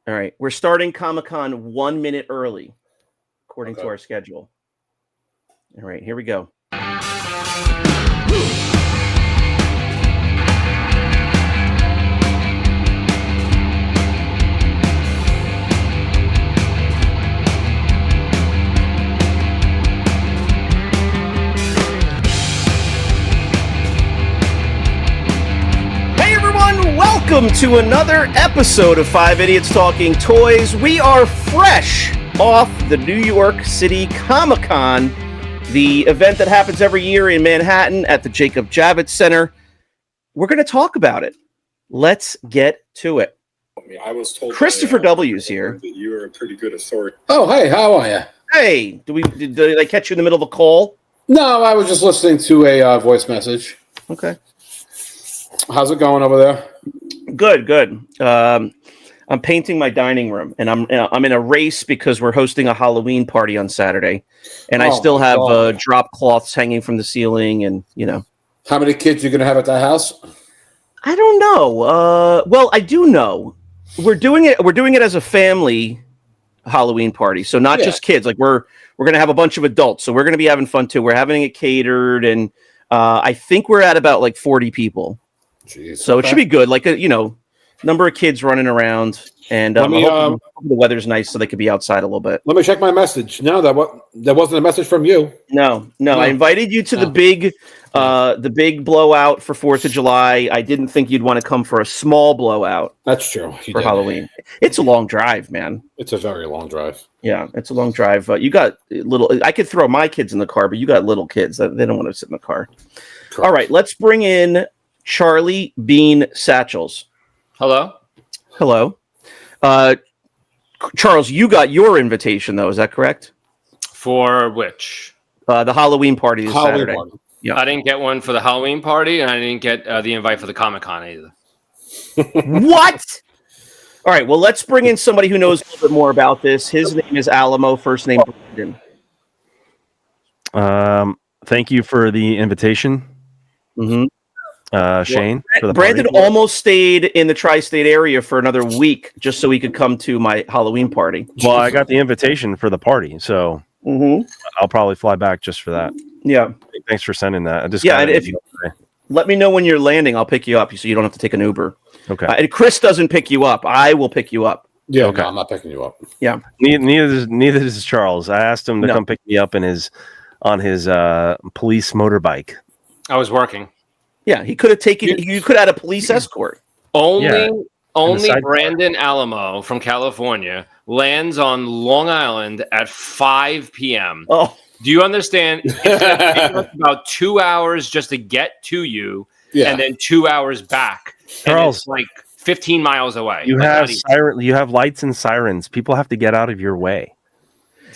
All right. We're starting Comic-Con 1 minute early, according to our schedule. All right, here we go. Welcome to another episode of Five Idiots Talking Toys. We are fresh off the New York City Comic-Con, the event that happens every year in Manhattan at the Jacob Javits Center. We're going to talk about it. Let's get to it. I was told Christopher W's here. That you are a pretty good authority. Oh, hey, how are you? Hey, did I catch you in the middle of a call? No, I was just listening to a voice message. Okay. How's it going over there? Good. I'm painting my dining room, and I'm in a race because we're hosting a Halloween party on Saturday, and I still have drop cloths hanging from the ceiling, and How many kids are you going to have at that house? I don't know. Well, I do know. We're doing it as a family Halloween party, so not just kids. Like we're going to have a bunch of adults, so we're going to be having fun too. We're having it catered, and I think we're at about like 40 people. Jeez, so it should be good. Like number of kids running around, and the weather's nice, so they could be outside a little bit. Let me check my message. No, that wasn't a message from you. No. I invited you to the big blowout for 4th of July. I didn't think you'd want to come for a small blowout. That's true. For Halloween. It's a long drive, man. It's a very long drive. Yeah, it's a long drive. You got little. I could throw my kids in the car, but you got little kids. They don't want to sit in the car. Correct. All right, let's bring in Charlie Bean Satchels. Hello. Charles, you got your invitation, though. Is that correct? For which? The Halloween party this Saturday. Yeah. I didn't get one for the Halloween party, and I didn't get the invite for the Comic-Con either. What? All right, well, let's bring in somebody who knows a little bit more about this. His name is Alamo, first name Brandon. Thank you for the invitation. Mm-hmm. Shane. Brandon almost stayed in the tri-state area for another week just so he could come to my Halloween party. Well, I got the invitation for the party, so I'll probably fly back just for that. Yeah. Thanks for sending that. Let me know when you're landing. I'll pick you up so you don't have to take an Uber. Okay. And Chris doesn't pick you up. I will pick you up. Yeah. Okay. No, I'm not picking you up. Yeah. Neither is Charles. I asked him to come pick me up on his police motorbike. I was working. Yeah, he could have taken. You could have had a police escort. Only Brandon Alamo from California lands on Long Island at 5 p.m. Oh, do you understand? It's going to take us about 2 hours just to get to you, and then 2 hours back. Charles, it's like 15 miles away. You have lights and sirens. People have to get out of your way.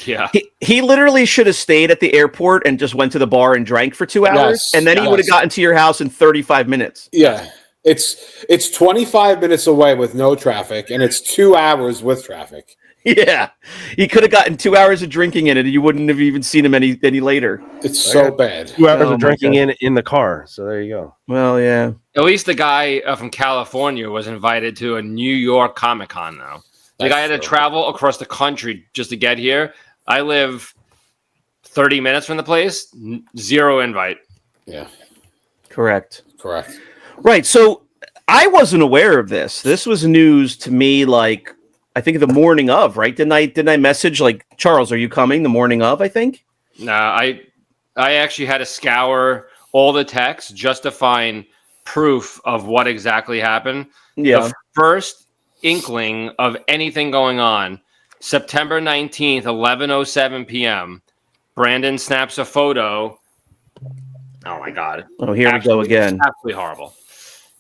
Yeah, he literally should have stayed at the airport and just went to the bar and drank for 2 hours, and then he would have gotten to your house in 35 minutes. Yeah, it's 25 minutes away with no traffic, and it's 2 hours with traffic. Yeah, he could have gotten 2 hours of drinking in it, and you wouldn't have even seen him any later. It's so bad. 2 hours of drinking in the car. So there you go. Well, yeah. At least the guy from California was invited to a New York Comic-Con, though. Like I had to travel across the country just to get here. I live 30 minutes from the place. Zero invite. Yeah. Correct. Right. So I wasn't aware of this. This was news to me, like, I think the morning of, right? Didn't I message, like, Charles, are you coming the morning of, I think? No, I actually had to scour all the texts just to find proof of what exactly happened. Yeah. The first inkling of anything going on, September 19th, 11:07 p.m. Brandon snaps a photo. Oh my God. Oh, here we go again. Absolutely horrible.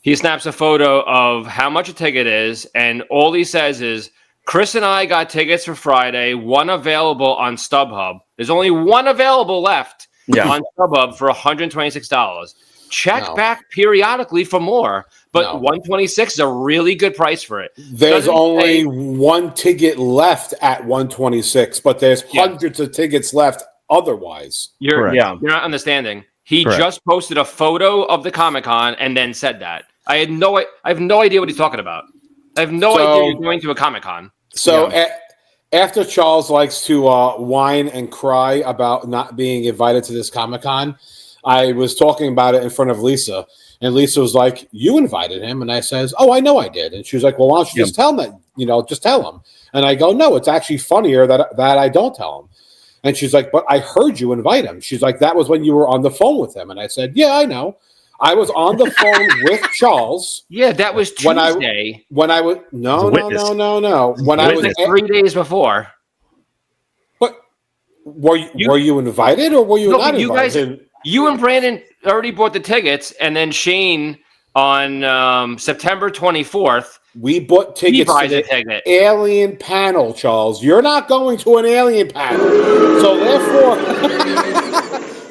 He snaps a photo of how much a ticket is, and all he says is, Chris and I got tickets for Friday, one available on StubHub. There's only one available left on StubHub for $126. Check back periodically for more, but $126 is a really good price for it. There's only one ticket left at $126, but there's hundreds of tickets left otherwise. You're not understanding. He just posted a photo of the Comic-Con and then said that. I have no idea what he's talking about. I have no idea you're going to a Comic-Con. So after Charles likes to whine and cry about not being invited to this Comic-Con, I was talking about it in front of Lisa, and Lisa was like, "You invited him," and I says, "Oh, I know I did." And she was like, "Well, why don't you just tell him that? Just tell him." And I go, "No, it's actually funnier that I don't tell him." And she's like, "But I heard you invite him." She's like, "That was when you were on the phone with him." And I said, "Yeah, I know. I was on the phone with Charles." Yeah, that was Tuesday. When I was no. When I was like 3 days before. But were you invited or were you not invited? You and Brandon already bought the tickets, and then Shane on September 24th. We bought tickets to the Alien panel, Charles. You're not going to an Alien panel. So therefore,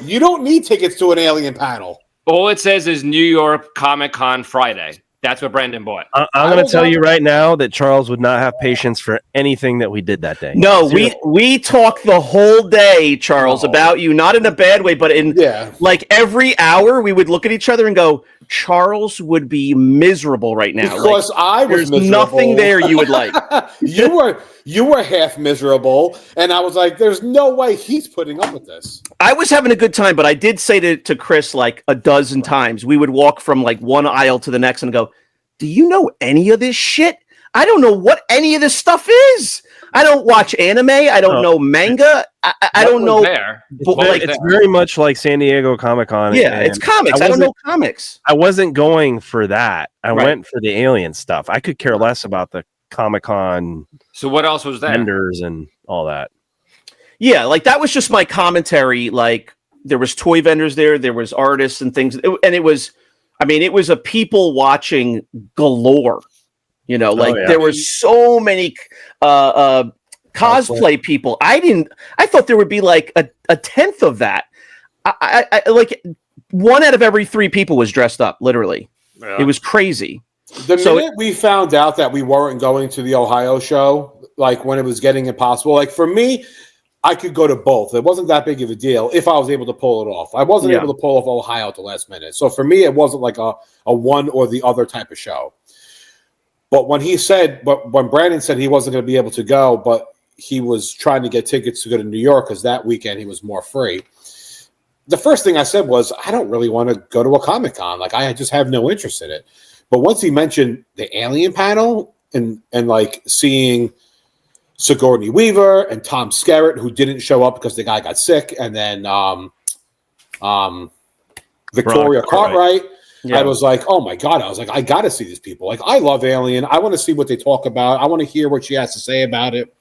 you don't need tickets to an Alien panel. All it says is New York Comic-Con Friday. That's what Brandon bought. I'm going to tell you right now that Charles would not have patience for anything that we did that day. No, we talked the whole day, Charles, about you, not in a bad way, but in like every hour we would look at each other and go, Charles would be miserable right now. Because I was there's miserable. Nothing there you would like. You were half miserable, and I was like, there's no way he's putting up with this. I was having a good time, but I did say to Chris like a dozen times, we would walk from like one aisle to the next and go, do you know any of this shit? I don't know what any of this stuff is. I don't watch anime. I don't know manga. I don't know. It's very much like San Diego Comic-Con. Yeah, it's comics. I don't know comics. I wasn't going for that. I went for the alien stuff. I could care less about the Comic-Con. So what else was there? Vendors and all that. Yeah, like that was just my commentary. Like there was toy vendors there. There was artists and things. And it was, I mean, it was a people watching galore. You know, like there were so many cosplay people. I thought there would be like a tenth of that. I like 1 out of every 3 people was dressed up. Literally, it was crazy. The minute we found out that we weren't going to the Ohio show, like when it was getting impossible, like for me, I could go to both. It wasn't that big of a deal if I was able to pull it off. I wasn't able to pull off Ohio at the last minute. So for me, it wasn't like a one or the other type of show. But when Brandon said he wasn't going to be able to go, but he was trying to get tickets to go to New York because that weekend he was more free. The first thing I said was, I don't really want to go to a Comic-Con. Like, I just have no interest in it. But once he mentioned the Alien panel and like seeing Sigourney Weaver and Tom Skerritt, who didn't show up because the guy got sick, and then Victoria Cartwright. Yeah. I was like, oh my God. I was like, I got to see these people. Like, I love Alien. I want to see what they talk about. I want to hear what she has to say about it.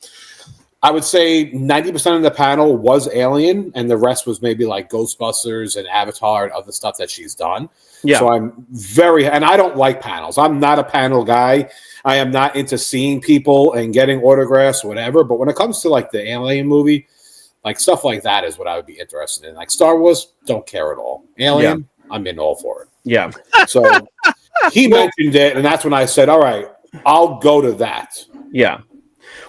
I would say 90% of the panel was Alien, and the rest was maybe like Ghostbusters and Avatar and other stuff that she's done. Yeah. So I'm and I don't like panels. I'm not a panel guy. I am not into seeing people and getting autographs or whatever. But when it comes to like the Alien movie, like stuff like that is what I would be interested in. Like Star Wars, don't care at all. Alien, I'm in all for it. Yeah. So he mentioned it, and that's when I said, all right, I'll go to that. Yeah.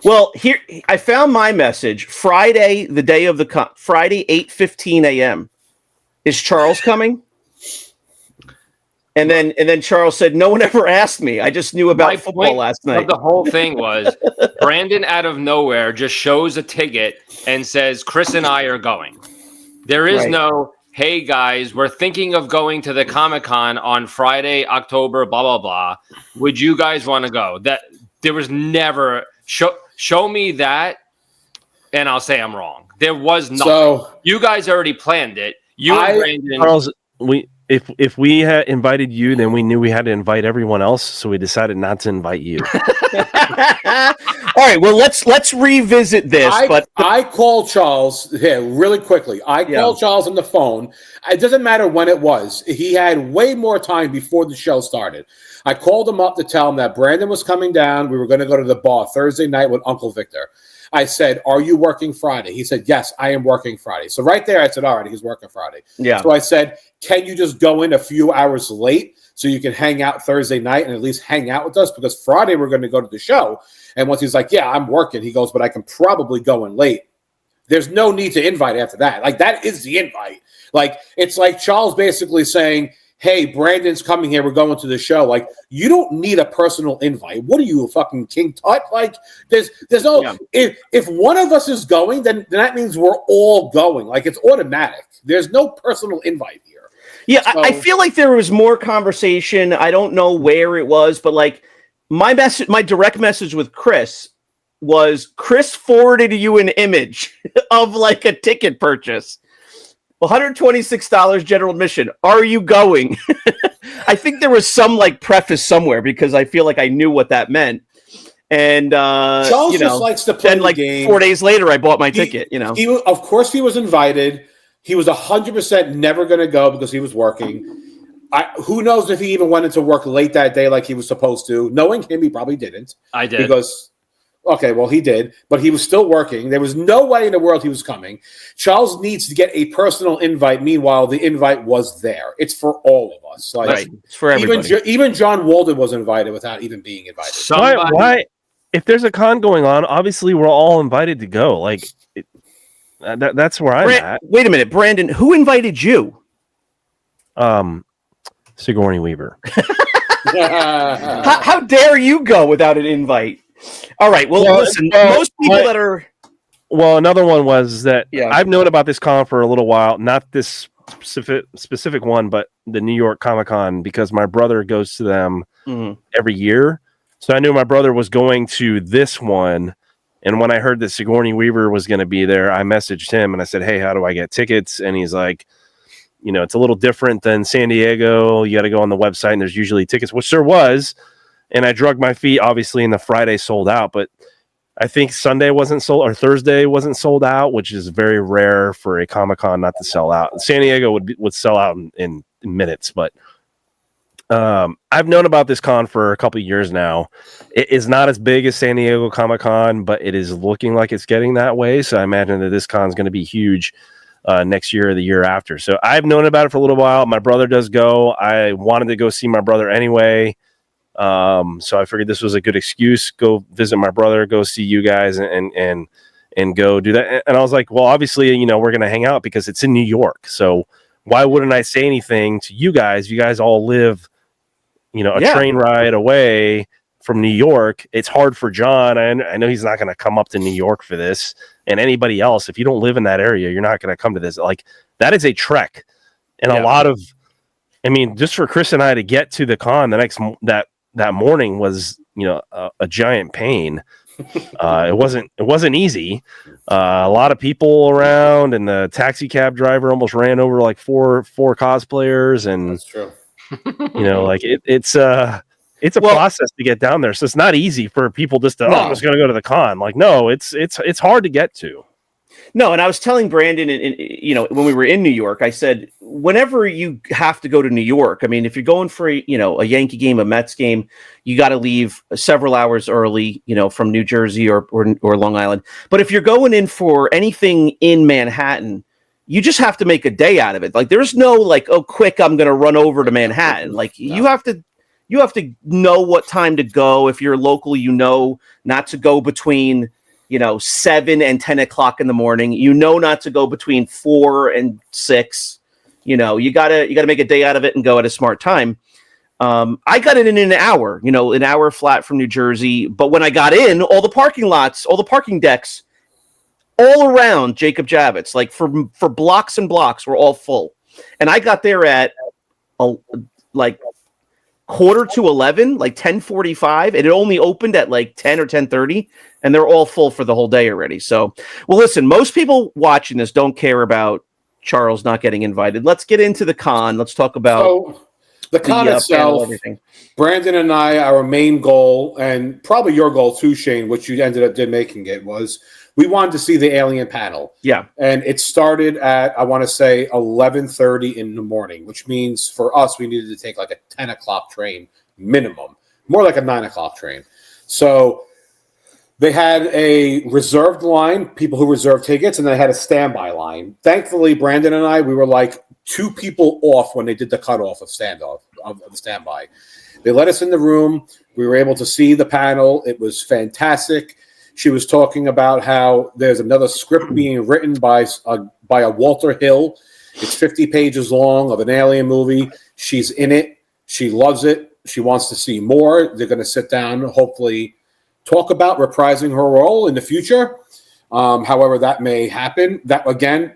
Well, here I found my message. Friday, the day of the Friday, 8:15 a.m. Is Charles coming? And then Charles said, no one ever asked me. I just knew about football last night. The whole thing was Brandon out of nowhere just shows a ticket and says, Chris and I are going. There is no, hey guys, we're thinking of going to the Comic-Con on Friday, October, blah, blah, blah. Would you guys want to go? That there was never show me that and I'll say I'm wrong. There was nothing. So, you guys already planned it. And Brandon. Charles, if we had invited you, then we knew we had to invite everyone else, so we decided not to invite you. All right, well let's revisit this. I called Charles really quickly. I called Charles on the phone. It doesn't matter when it was. He had way more time before the show started. I called him up to tell him that Brandon was coming down. We were going to go to the bar Thursday night with Uncle Victor. I said, are you working Friday? He said, yes, I am working Friday. So right there, I said, all right, he's working Friday. Yeah. So I said, can you just go in a few hours late so you can hang out Thursday night and at least hang out with us? Because Friday, we're going to go to the show. And once he's like, yeah, I'm working. He goes, but I can probably go in late. There's no need to invite after that. Like, that is the invite. Like, it's like Charles basically saying, hey, Brandon's coming here. We're going to the show. Like, you don't need a personal invite. What are you, a fucking King Tut? Like, there's no. Yeah. If one of us is going, then that means we're all going. Like, it's automatic. There's no personal invite here. Yeah, so, I feel like there was more conversation. I don't know where it was, but like my direct message with Chris was Chris forwarded you an image of like a ticket purchase. $126 general admission. Are you going? I think there was some like preface somewhere because I feel like I knew what that meant. And Charles just likes to play the game. 4 days later, I bought my ticket. Of course, he was invited. He was 100% never going to go because he was working. Who knows if he even went into work late that day like he was supposed to? Knowing him, he probably didn't. I did. Because, okay, well, he did. But he was still working. There was no way in the world he was coming. Charles needs to get a personal invite. Meanwhile, the invite was there. It's for all of us. Like, right. It's for everybody. Even John Walden was invited without even being invited. Why? If there's a con going on, obviously we're all invited to go. Like, that's where I'm at. Wait a minute, Brandon. Who invited you? Sigourney Weaver. How dare you go without an invite? All right. Well, listen. Most people that are. Well, another one was that I've known about this con for a little while. Not this specific one, but the New York Comic Con, because my brother goes to them every year. So I knew my brother was going to this one. And when I heard that Sigourney Weaver was going to be there, I messaged him and I said, hey, how do I get tickets? And he's like, it's a little different than San Diego. You got to go on the website and there's usually tickets, which there was. And I drug my feet, obviously, and the Friday sold out. But I think Sunday wasn't sold or Thursday wasn't sold out, which is very rare for a Comic-Con not to sell out. San Diego would sell out in minutes, but I've known about this con for a couple of years now. It is not as big as San Diego Comic-Con, but it is looking like it's getting that way. So I imagine that this con is going to be huge next year or the year after. So I've known about it for a little while. My brother does go. I wanted to go see my brother anyway. So I figured this was a good excuse. Go visit my brother, go see you guys and go do that. And I was like, well, obviously, we're going to hang out because it's in New York. So why wouldn't I say anything to you guys? You guys all live train ride away from New York. It's hard for John. I know he's not going to come up to New York for this, and anybody else. If you don't live in that area, you're not going to come to this. Like, that is a trek, and a lot of. I mean, just for Chris and I to get to the con that morning was a giant pain. It wasn't easy. A lot of people around, and the taxi cab driver almost ran over like four cosplayers, and that's true. It's a process to get down there, so it's not easy for people just to I'm just going to go to the con. Like, no, it's hard to get to. No, and I was telling Brandon, when we were in New York, I said, whenever you have to go to New York, I mean, if you're going for a Yankee game, a Mets game, you got to leave several hours early, from New Jersey or Long Island. But if you're going in for anything in Manhattan, you just have to make a day out of it. Like, there's no like, oh, quick, I'm going to run over to Manhattan. Like, you have to know what time to go. If you're local, not to go between 7 and 10 o'clock in the morning. Not to go between 4 and 6. You gotta make a day out of it and go at a smart time. I got it in an hour, an hour flat from New Jersey. But when I got in, all the parking decks all around Jacob Javits, like for blocks and blocks, were all full. And I got there at like 10:45, like 10:45, and it only opened at like 10 or 10:30, and they're all full for the whole day already. So, well, listen, most people watching this don't care about Charles not getting invited. Let's get into the con. Let's talk about the con itself. Brandon and I, our main goal, and probably your goal too, Shane, which you ended up making it, was we wanted to see the alien panel. Yeah. And it started at, I want to say, 11:30 in the morning, which means for us, we needed to take like a 10 o'clock train minimum, more like a 9 o'clock train. So they had a reserved line, people who reserved tickets, and they had a standby line. Thankfully, Brandon and I, we were like 2 people off when they did the cutoff of the standby. They let us in the room. We were able to see the panel. It was fantastic. She was talking about how there's another script being written by a Walter Hill. It's 50 pages long of an alien movie. She's in it. She loves it. She wants to see more. They're going to sit down, hopefully talk about reprising her role in the future. However that may happen. That, again,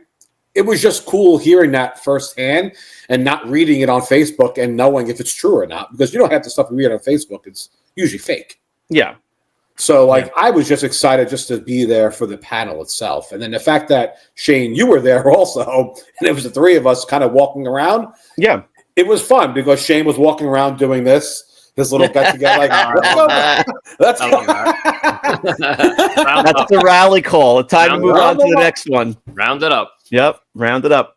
it was just cool hearing that firsthand and not reading it on Facebook and knowing if it's true or not, because you don't have the stuff we read on Facebook. It's usually fake. Yeah. So, I was just excited just to be there for the panel itself. And then the fact that, Shane, you were there also, and it was the three of us kind of walking around. Yeah. It was fun because Shane was walking around doing this little get together. Like, let's go. That's the rally call. It's time to move on to the next one. Round it up. Yep. Round it up.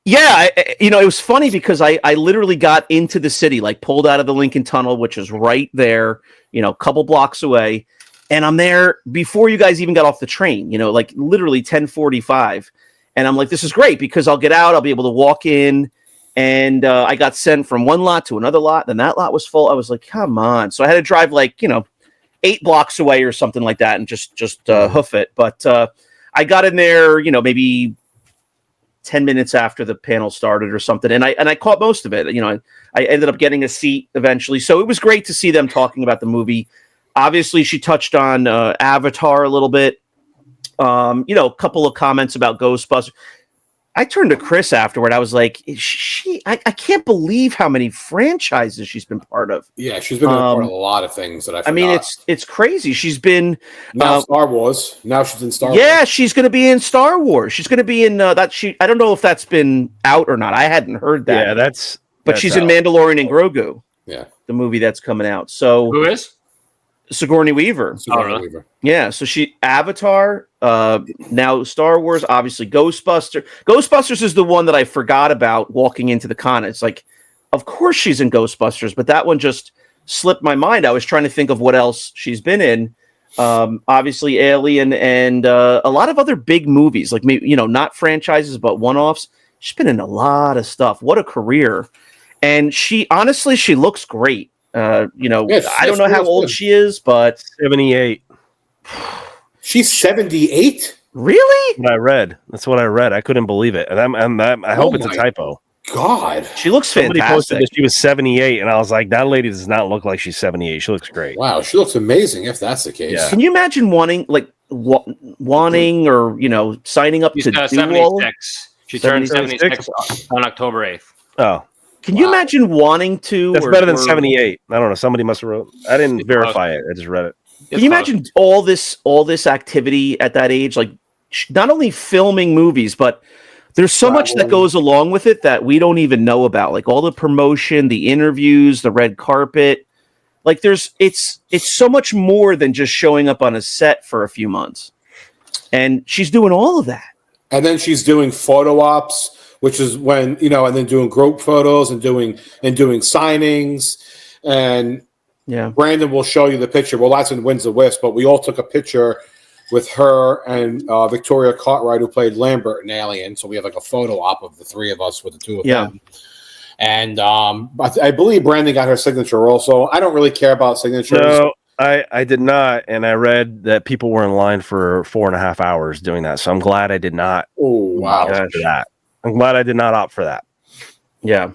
It was funny because I literally got into the city, like pulled out of the Lincoln Tunnel, which is right there, a couple blocks away. And I'm there before you guys even got off the train, like literally 10:45. And I'm like, this is great because I'll get out. I'll be able to walk in. And I got sent from one lot to another lot. Then that lot was full. I was like, come on. So I had to drive 8 blocks away or something like that and just hoof it. But I got in there, maybe 10 minutes after the panel started or something. And I caught most of it. I ended up getting a seat eventually. So it was great to see them talking about the movie. Obviously, she touched on Avatar a little bit. A couple of comments about Ghostbusters. I turned to Chris afterward. I was like, I can't believe how many franchises she's been part of. Yeah, she's been part of a lot of things that I forgot. I mean, it's crazy. She's been now Star Wars. Now she's in Star Wars. Yeah, she's going to be in Star Wars. She's going to be in that. I don't know if that's been out or not. I hadn't heard that. Yeah, that's she's in Mandalorian and Grogu. Yeah, the movie that's coming out. So who is? Sigourney Weaver. Weaver. Yeah, so she Avatar, now Star Wars, obviously Ghostbusters. Ghostbusters is the one that I forgot about walking into the con. It's like, of course she's in Ghostbusters, but that one just slipped my mind. I was trying to think of what else she's been in. Obviously Alien and a lot of other big movies, like maybe not franchises but one-offs. She's been in a lot of stuff. What a career! And she looks great. I don't know how old she is, but 78. She's 78? Really? That's what I read. I couldn't believe it. And I hope it's a typo. God. She looks fantastic. Somebody posted that she was 78, and I was like, that lady does not look like she's 78. She looks great. Wow, she looks amazing if that's the case. Yeah. Can you imagine wanting or, signing up to do 76. all? She turned 76 on October 8th. Oh. Can you imagine wanting to? That's better than 78. I don't know. Somebody must have wrote. I didn't verify it. I just read it. Can you imagine all this activity at that age? Like, not only filming movies, but there's so much that goes along with it that we don't even know about. Like all the promotion, the interviews, the red carpet. Like it's so much more than just showing up on a set for a few months. And she's doing all of that. And then she's doing photo ops, which is when, and then doing group photos and doing signings. And Brandon will show you the picture. Well, that's in Wins the Wisp, but we all took a picture with her and Victoria Cartwright, who played Lambert in Alien. So we have like a photo op of the three of us with the two of them. And I believe Brandon got her signature also. I don't really care about signatures. No, I did not. And I read that people were in line for 4.5 hours doing that. So I'm glad I did not. Oh, wow. For that. I'm glad I did not opt for that. Yeah.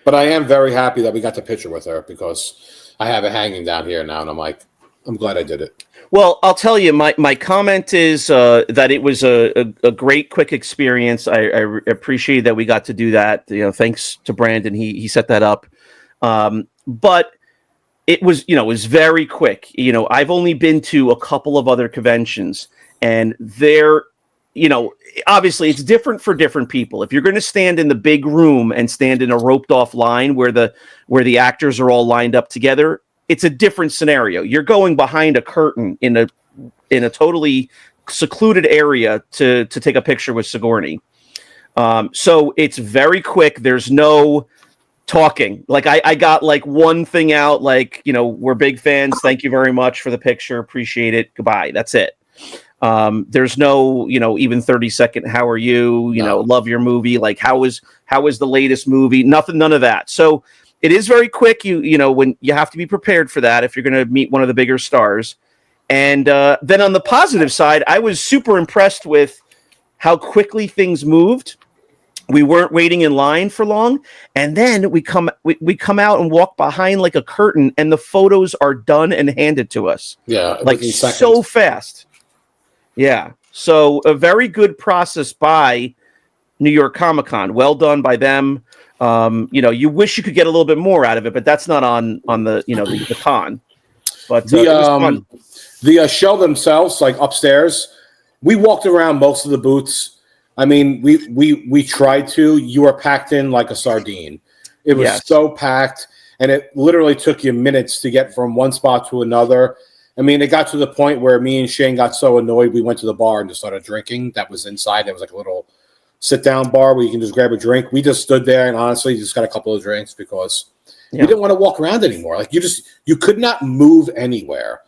But I am very happy that we got the picture with her because I have it hanging down here now. And I'm glad I did it. Well, I'll tell you, my comment is that it was a great, quick experience. I appreciate that we got to do that. Thanks to Brandon, he set that up. But it was very quick. I've only been to a couple of other conventions, and they're, obviously it's different for different people. If you're going to stand in the big room and stand in a roped off line where the actors are all lined up together, it's a different scenario. You're going behind a curtain in a totally secluded area to take a picture with Sigourney. So it's very quick. There's no talking. Like I got like one thing out, like, we're big fans. Thank you very much for the picture. Appreciate it. Goodbye. That's it. There's no, even 30-second, how are you? Love your movie. Like, how is the latest movie? None of that. So it is very quick. When you have to be prepared for that if you're going to meet one of the bigger stars. And then on the positive side, I was super impressed with how quickly things moved. we weren't waiting in line for long, and then we come out and walk behind like a curtain, and the photos are done and handed to us. Yeah, like so fast. Yeah, so a very good process by New York Comic Con. Well done by them. You wish you could get a little bit more out of it, but that's not on the the con. But it was fun. The show themselves, like upstairs, we walked around most of the booths. I mean, we tried to. You were packed in like a sardine. It was so packed, and it literally took you minutes to get from one spot to another. I mean, it got to the point where me and Shane got so annoyed, we went to the bar and just started drinking. That was inside. There was like a little sit-down bar where you can just grab a drink. We just stood there and honestly just got a couple of drinks because we didn't want to walk around anymore. Like you could not move anywhere.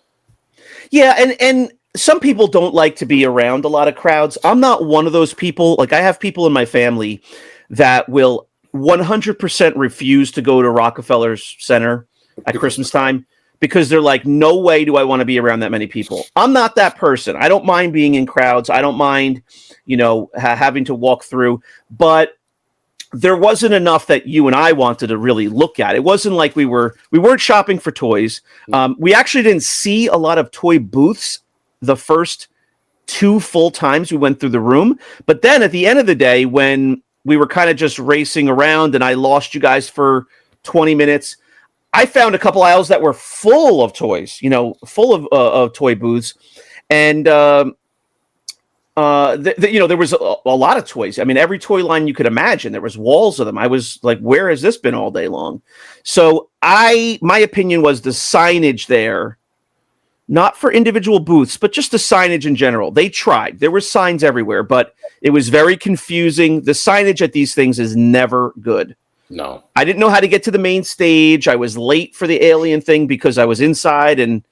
Yeah, and some people don't like to be around a lot of crowds. I'm not one of those people. Like, I have people in my family that will 100% refuse to go to Rockefeller's Center at Christmas time because they're like, no way do I want to be around that many people. I'm not that person. I don't mind being in crowds. I don't mind, having to walk through. But there wasn't enough that you and I wanted to really look at. It wasn't like we weren't shopping for toys. We actually didn't see a lot of toy booths the first 2 full times we went through the room. But then at the end of the day, when we were kind of just racing around and I lost you guys for 20 minutes, I found a couple aisles that were full of toys, full of toy booths. And, there was a lot of toys. I mean, every toy line you could imagine, there was walls of them. I was like, where has this been all day long? So my opinion was the signage there, not for individual booths, but just the signage in general. They tried. There were signs everywhere, but it was very confusing. The signage at these things is never good. No. I didn't know how to get to the main stage. I was late for the alien thing because I was inside, and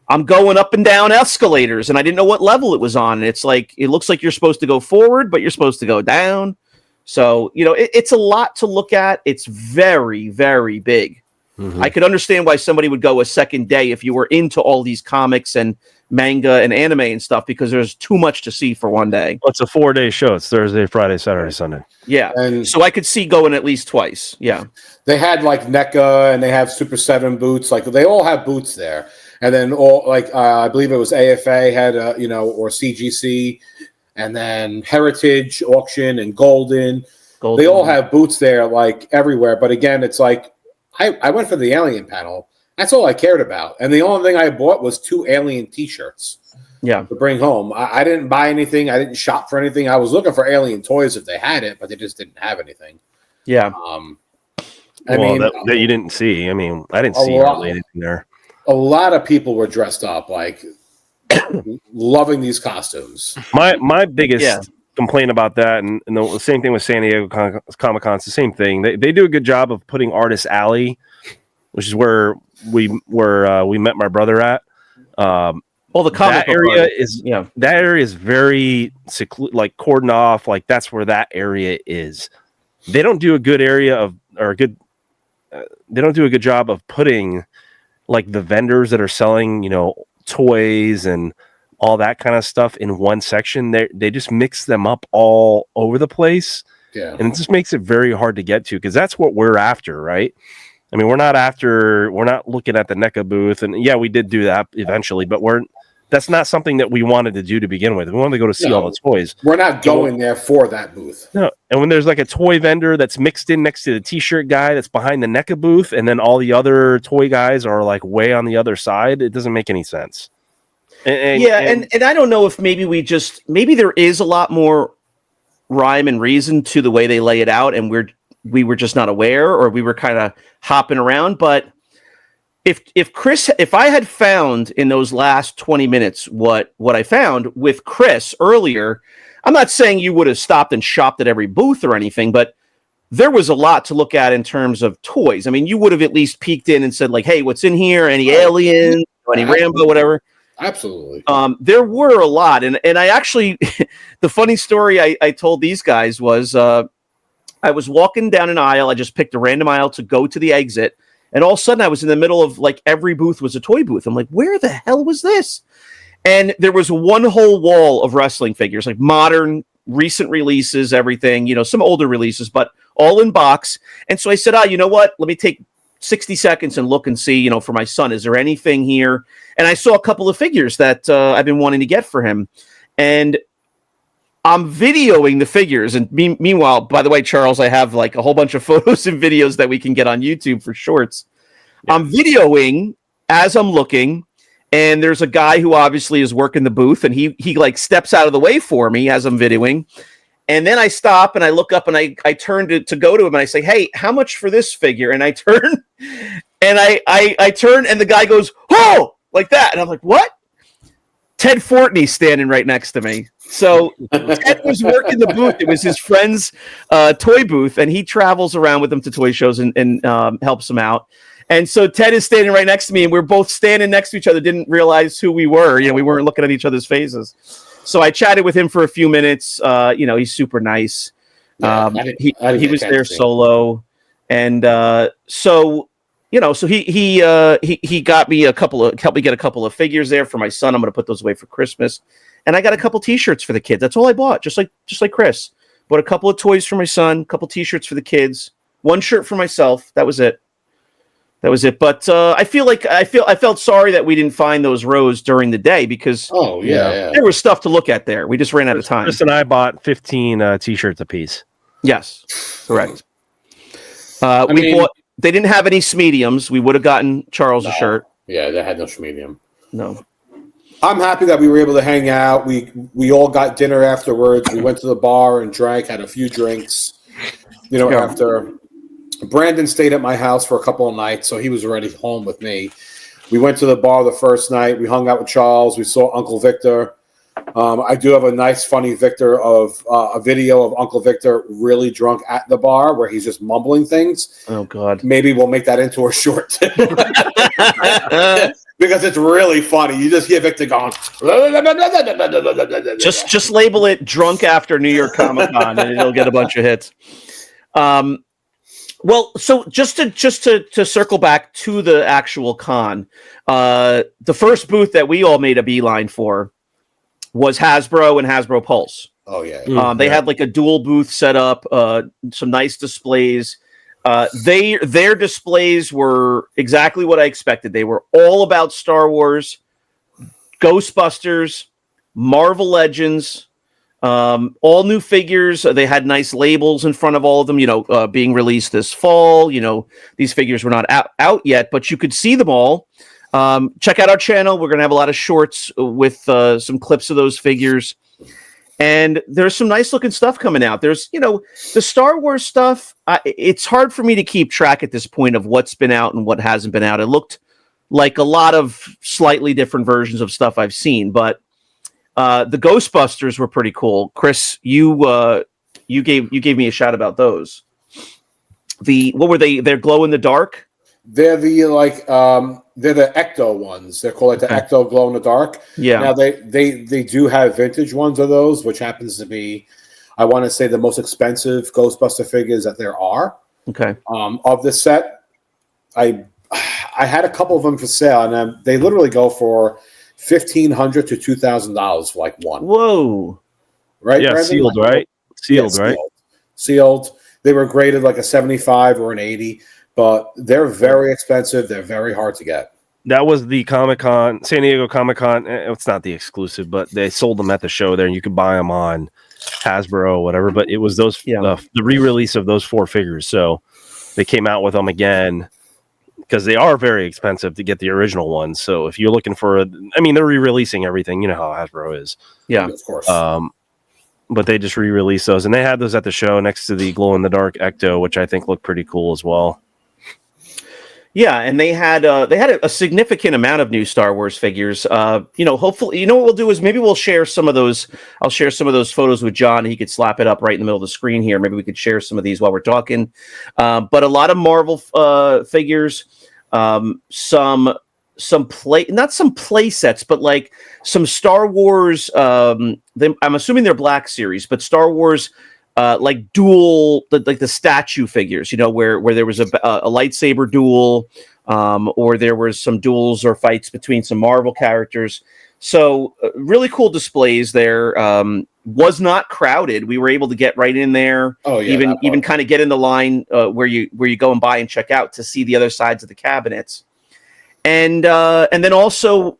I'm going up and down escalators, and I didn't know what level it was on. And it's like, it looks like you're supposed to go forward, but you're supposed to go down. So, it's a lot to look at. It's very, very big. Mm-hmm. I could understand why somebody would go a second day if you were into all these comics and manga and anime and stuff, because there's too much to see for one day. Well, it's a 4-day show. It's Thursday, Friday, Saturday, Sunday. Yeah. And so I could see going at least twice. Yeah. They had like NECA and they have Super 7 booths. Like they all have booths there. And then I believe it was AFA had, or CGC, and then Heritage Auction and Golden. They all have booths there like everywhere. But again, it's like, I went for the Alien panel. That's all I cared about. And the only thing I bought was 2 Alien T-shirts to bring home. I didn't buy anything. I didn't shop for anything. I was looking for Alien toys if they had it, but they just didn't have anything. Yeah. That you didn't see. I mean, I didn't see hardly anything there. A lot of people were dressed up, like loving these costumes. My biggest complaint about that, and the same thing with San Diego Comic-Con, it's the same thing. They do a good job of putting Artist Alley, which is where we met my brother at. The comic area that area is very like cordoned off. Like that's where that area is. They don't do a good they don't do a good job of putting like the vendors that are selling, toys and all that kind of stuff in one section. They just mix them up all over the place. Yeah. And it just makes it very hard to get to, because that's what we're after, right? I mean, we're not looking at the NECA booth, and we did do that eventually, but that's not something that we wanted to do to begin with. We wanted to go to see all the toys. We're not going there for that booth. No. And when there's like a toy vendor that's mixed in next to the t-shirt guy that's behind the NECA booth, and then all the other toy guys are like way on the other side, it doesn't make any sense. And I don't know if maybe there is a lot more rhyme and reason to the way they lay it out, and we were just not aware, or we were kind of hopping around. But if I had found in those last 20 minutes what I found with Chris earlier, I'm not saying you would have stopped and shopped at every booth or anything, but there was a lot to look at in terms of toys. I mean, you would have at least peeked in and said like, hey, what's in here? Any aliens, any Rambo, whatever. Absolutely. There were a lot. And I actually, the funny story I told these guys was, I was walking down an aisle. I just picked a random aisle to go to the exit. And all of a sudden I was in the middle of like every booth was a toy booth. I'm like, where the hell was this? And there was one whole wall of wrestling figures, like modern, recent releases, everything, some older releases, but all in box. And so I said, you know what? Let me take 60 seconds and look and see, for my son, is there anything here? And I saw a couple of figures that I've been wanting to get for him. And I'm videoing the figures. And meanwhile, by the way, Charles, I have like a whole bunch of photos and videos that we can get on YouTube for shorts. Yeah. I'm videoing as I'm looking. And there's a guy who obviously is working the booth, and he like steps out of the way for me as I'm videoing. And then I stop and I look up and I turn to go to him and I say, "Hey, how much for this figure?" And I turn and I turn and the guy goes, "Oh!" like that. And I'm like, "What?" Ted Fortney standing right next to me. So Ted was working the booth. It was his friend's toy booth, and he travels around with them to toy shows and helps them out. And so Ted is standing right next to me, and we're both standing next to each other, didn't realize who we were. We weren't looking at each other's faces. So I chatted with him for a few minutes. He's super nice. Yeah, he was there solo. And so he got me helped me get a couple of figures there for my son. I'm going to put those away for Christmas. And I got a couple T-shirts for the kids. That's all I bought, just like Chris. Bought a couple of toys for my son, a couple T-shirts for the kids, one shirt for myself. That was it. But I felt sorry that we didn't find those rows during the day because there was stuff to look at there. We just ran out of time. Chris and I bought 15 T-shirts apiece. Yes, correct. They didn't have any mediums. We would have gotten Charles a shirt. Yeah, they had no medium. No. I'm happy that we were able to hang out. We all got dinner afterwards. We went to the bar and drank, had a few drinks. After. Brandon stayed at my house for a couple of nights, so he was already home with me. We went to the bar the first night. We hung out with Charles. We saw Uncle Victor. I do have a nice, funny a video of Uncle Victor really drunk at the bar where he's just mumbling things. Oh, God. Maybe we'll make that into a short. Because it's really funny. You just hear Victor going. Just label it "Drunk After New York Comic Con" and it'll get a bunch of hits. Well, so just to circle back to the actual con, the first booth that we all made a beeline for was Hasbro and Hasbro Pulse. Oh yeah, they had like a dual booth set up, some nice displays. Their displays were exactly what I expected. They were all about Star Wars, Ghostbusters, Marvel Legends. All new figures. They had nice labels in front of all of them, being released this fall. These figures were not out yet, but you could see them all. Check out our channel. We're going to have a lot of shorts with some clips of those figures. And there's some nice looking stuff coming out. There's, the Star Wars stuff. It's hard for me to keep track at this point of what's been out and what hasn't been out. It looked like a lot of slightly different versions of stuff I've seen, but the Ghostbusters were pretty cool. Chris, you gave me a shout about those. What were they? They're glow in the dark. They're the they're the Ecto ones. They're called the Ecto glow in the dark. Yeah. Now they do have vintage ones of those, which happens to be, I want to say, the most expensive Ghostbuster figures that there are. Okay. Of the set, I had a couple of them for sale, and they literally go for $1,500 to $2,000 for like one. Whoa! Right? Yeah, Brandon? sealed, right? Sealed, right? Sealed. They were graded like a 75 or an 80, but they're very expensive. They're very hard to get. That was the Comic-Con, San Diego Comic-Con. It's not the exclusive, but they sold them at the show there, and you could buy them on Hasbro or whatever. But it was those the re-release of those 4 figures, so they came out with them again. Because they are very expensive to get the original ones. So if you're looking for they're re-releasing everything. You know how Hasbro is. Yeah, of course. But they just re-released those. And they had those at the show next to the glow-in-the-dark Ecto, which I think looked pretty cool as well. Yeah, and they had a significant amount of new Star Wars figures. Hopefully, what we'll do is maybe we'll share some of those. I'll share some of those photos with John. He could slap it up right in the middle of the screen here. Maybe we could share some of these while we're talking. But a lot of Marvel figures, not some play sets, but like some Star Wars. I'm assuming they're Black Series, but Star Wars. Like dual, like the statue figures, where there was a lightsaber duel, or there was some duels or fights between some Marvel characters. So really cool displays there. Was not crowded. We were able to get right in there. Oh yeah, even kind of get in the line where you go and buy and check out to see the other sides of the cabinets. And then also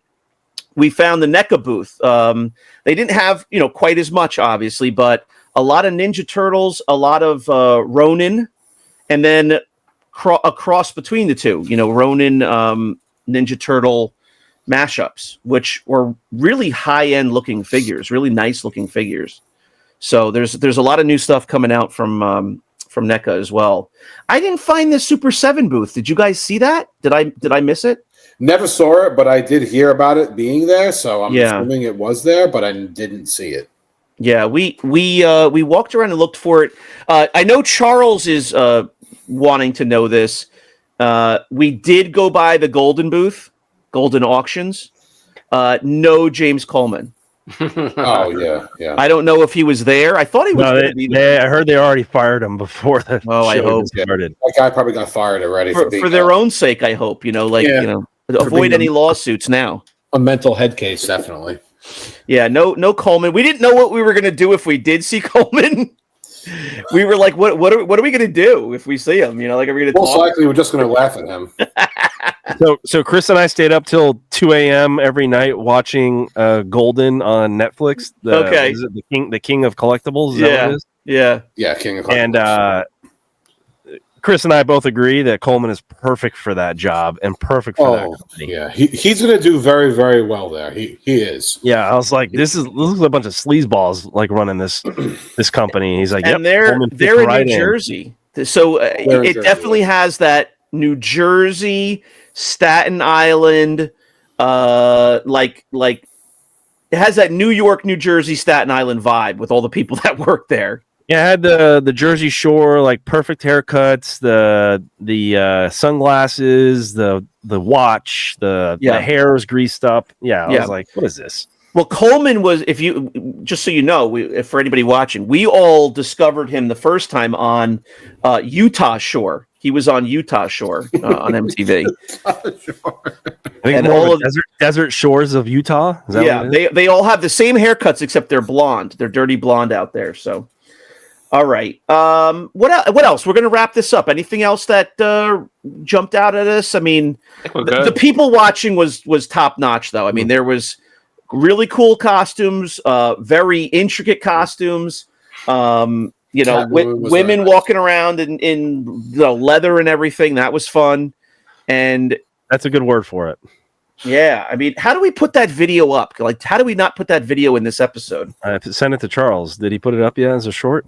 we found the NECA booth. They didn't have quite as much, obviously, but a lot of Ninja Turtles, a lot of Ronin, and then a cross between the two. Ronin Ninja Turtle mashups, which were really high-end looking figures, really nice looking figures. So there's a lot of new stuff coming out from NECA as well. I didn't find the Super 7 booth. Did you guys see that? Did I miss it? Never saw it, but I did hear about it being there, so I'm assuming it was there, but I didn't see it. Yeah, we walked around and looked for it. I know Charles is wanting to know this. We did go by the Golden booth, Golden Auctions. No James Coleman. Oh yeah. I don't know if he was there. I thought he was. I heard they already fired him before the show I hope started. That guy probably got fired already for their own sake. I hope avoid any lawsuits now. A mental head case, definitely. Yeah, no Coleman. We didn't know what we were going to do if we did see Coleman. We were like, what are we going to do if we see him? Are we going to most likely we're just going to laugh at him. So Chris and I stayed up till 2 a.m. every night watching Golden on Netflix. Is it the King of Collectibles? Is that what it is? Yeah, King of Collectibles. And Chris and I both agree that Coleman is perfect for that job and perfect for that company. Yeah, he's going to do very, very well there. He is. Yeah, I was like, this is a bunch of sleazeballs like running this company. He's like, and they're in New Jersey, so it definitely has that New Jersey, Staten Island, like it has that New York, New Jersey, Staten Island vibe with all the people that work there. Yeah, I had the Jersey Shore, like perfect haircuts, the sunglasses, the watch, the hair was greased up. Yeah, I was like, what is this? Well, Coleman was, just so you know, for anybody watching, we all discovered him the first time on Utah Shore. He was on Utah Shore on MTV. And all of desert shores of Utah. Is that they all have the same haircuts except they're blonde. They're dirty blonde out there. So. All right. What else? We're going to wrap this up. Anything else that jumped out at us? I mean, the people watching was top notch, though. I mean, there was really cool costumes, very intricate costumes. Women walking around in leather and everything. That was fun. And that's a good word for it. Yeah, I mean, how do we put that video up? Like, how do we not put that video in this episode? I have to send it to Charles. Did he put it up yet as a short?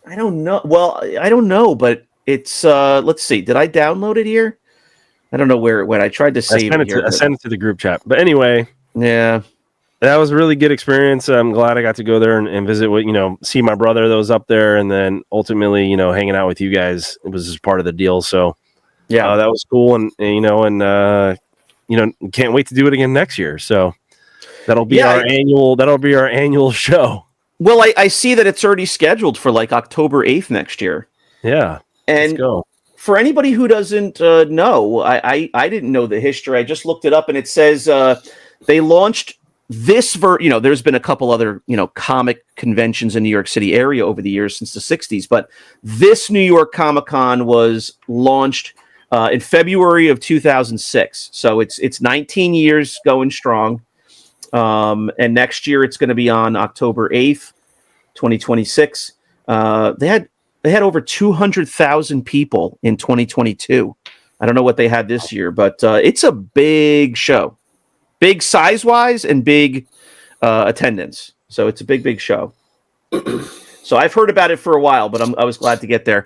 I don't know. Well, I don't know, but it's let's see. Did I download it here? I don't know when I tried to save it here. I sent it to the group chat. But anyway, yeah, that was a really good experience. I'm glad I got to go there and visit with, see my brother that was up there, and then ultimately, hanging out with you guys. It was just part of the deal. So yeah, that was cool. And can't wait to do it again next year. So that'll be our annual show. Well, I see that it's already scheduled for like October 8th next year. Yeah. And let's go. For anybody who doesn't know, I didn't know the history. I just looked it up and it says they launched this there's been a couple other, comic conventions in New York City area over the years since the 60s, but this New York Comic-Con was launched in February of 2006. So it's 19 years going strong. And next year it's going to be on October 8th, 2026. They had over 200,000 people in 2022. I don't know what they had this year, but it's a big show, big size wise and big attendance. So it's a big show. So I've heard about it for a while, but I was glad to get there.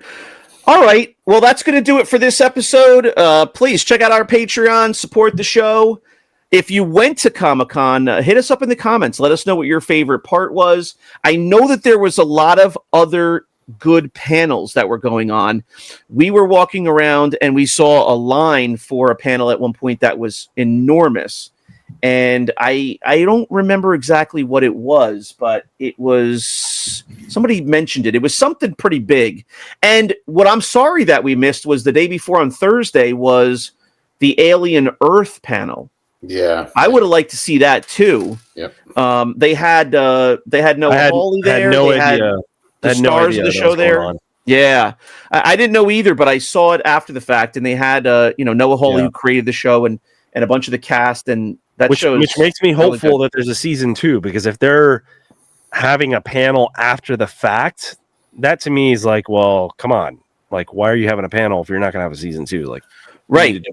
All right. Well, that's going to do it for this episode. Please check out our Patreon, support the show. If you went to Comic-Con, hit us up in the comments. Let us know what your favorite part was. I know that there was a lot of other good panels that were going on. We were walking around and we saw a line for a panel at one point that was enormous. And I don't remember exactly what it was, but it was, somebody mentioned it. It was something pretty big. And what I'm sorry that we missed was the day before on Thursday was the Alien Earth panel. Yeah, I would have liked to see that too. Yep. They had Noah Hawley there. I had no they idea. had the stars of the show there. Yeah, I didn't know either, but I saw it after the fact, and they had Noah Hawley who created the show and a bunch of the cast, and that shows which makes me hopeful that there's a season 2, because if they're having a panel after the fact, that to me is like, well, come on, like, why are you having a panel if you're not going to have a season 2? Like, right.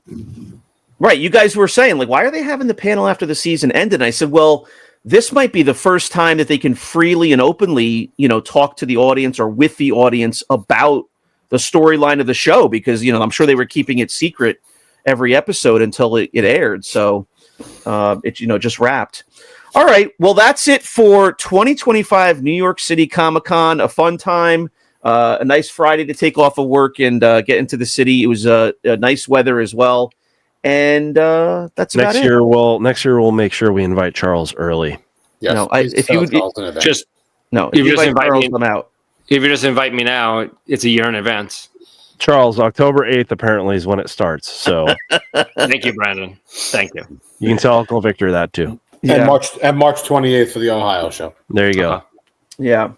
You guys were saying, like, why are they having the panel after the season ended? And I said, well, this might be the first time that they can freely and openly, talk to the audience or with the audience about the storyline of the show, because, I'm sure they were keeping it secret every episode until it aired. So it, just wrapped. All right. Well, that's it for 2025 New York City Comic-Con. A fun time, a nice Friday to take off of work and get into the city. It was a nice weather as well. And that's next about year. it. Next year we'll make sure we invite Charles early. Yes. No, if you would just no, if you just invite invite Charles, me, I'm out. if you just invite me now, it's a year in advance. Charles, October 8th apparently is when it starts. So thank you, Brandon. Thank you. You can tell Uncle Victor that too. And March 28th for the Ohio show. There you go. Yeah.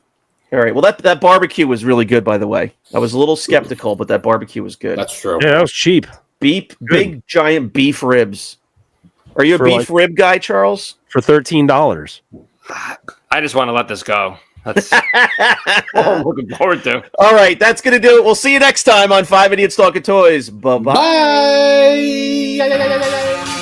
All right. Well, that barbecue was really good, by the way. I was a little skeptical, but that barbecue was good. That's true. Yeah, that was cheap. Big giant beef ribs. Are you a beef rib guy, Charles? For $13. I just want to let this go. That's what I'm looking forward to. All right, that's going to do it. We'll see you next time on 5 Idiots Talking Toys. Bye-bye. Bye.